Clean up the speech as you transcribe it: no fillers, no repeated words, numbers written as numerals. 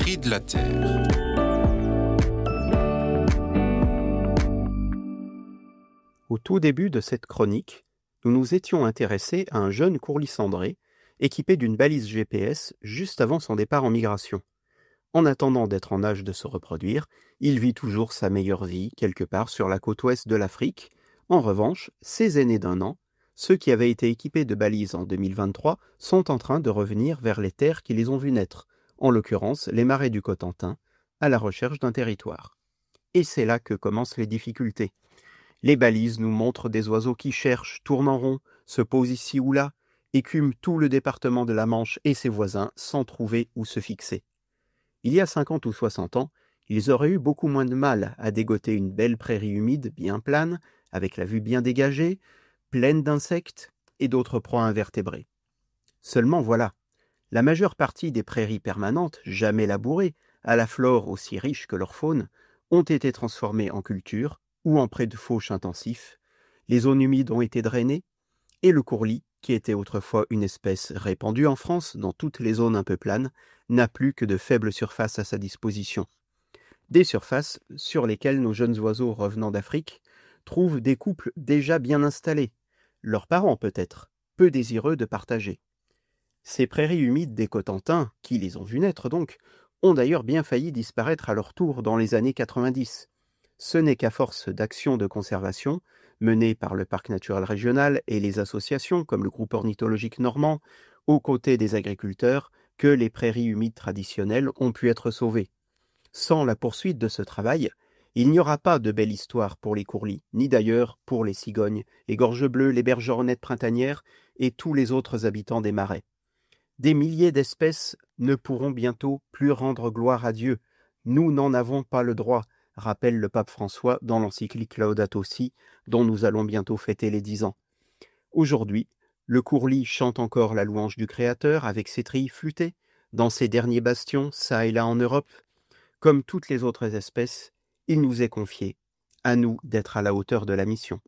cris de la terre. Au tout début de cette chronique, nous nous étions intéressés à un jeune courlis cendré, équipé d'une balise GPS juste avant son départ en migration. En attendant d'être en âge de se reproduire, il vit toujours sa meilleure vie quelque part sur la côte ouest de l'Afrique. En revanche, ses aînés d'1 an, ceux qui avaient été équipés de balises en 2023, sont en train de revenir vers les terres qui les ont vus naître, en l'occurrence les marais du Cotentin, à la recherche d'un territoire. Et c'est là que commencent les difficultés. Les balises nous montrent des oiseaux qui cherchent, tournent en rond, se posent ici ou là, écument tout le département de la Manche et ses voisins sans trouver où se fixer. Il y a 50 ou 60 ans, ils auraient eu beaucoup moins de mal à dégoter une belle prairie humide bien plane, avec la vue bien dégagée, pleine d'insectes et d'autres proies invertébrées. Seulement voilà, la majeure partie des prairies permanentes, jamais labourées, à la flore aussi riche que leur faune, ont été transformées en cultures ou en prés de fauche intensifs, les zones humides ont été drainées, et le courlis, qui était autrefois une espèce répandue en France dans toutes les zones un peu planes, n'a plus que de faibles surfaces à sa disposition. Des surfaces sur lesquelles nos jeunes oiseaux revenant d'Afrique trouvent des couples déjà bien installés, leurs parents peut-être, peu désireux de partager. Ces prairies humides des Cotentins, qui les ont vus naître donc, ont d'ailleurs bien failli disparaître à leur tour dans les années 90. Ce n'est qu'à force d'actions de conservation, menées par le parc naturel régional et les associations comme le groupe ornithologique normand, aux côtés des agriculteurs, que les prairies humides traditionnelles ont pu être sauvées. Sans la poursuite de ce travail, il n'y aura pas de belle histoire pour les courlis, ni d'ailleurs pour les cigognes, les gorges bleues, les bergeronnettes printanières et tous les autres habitants des marais. Des milliers d'espèces ne pourront bientôt plus rendre gloire à Dieu. Nous n'en avons pas le droit, rappelle le pape François dans l'encyclique Laudato Si, dont nous allons bientôt fêter les 10 ans. Aujourd'hui, le courlis chante encore la louange du Créateur avec ses trilles flûtées, dans ses derniers bastions, çà et là en Europe. Comme toutes les autres espèces, il nous est confié, à nous d'être à la hauteur de la mission.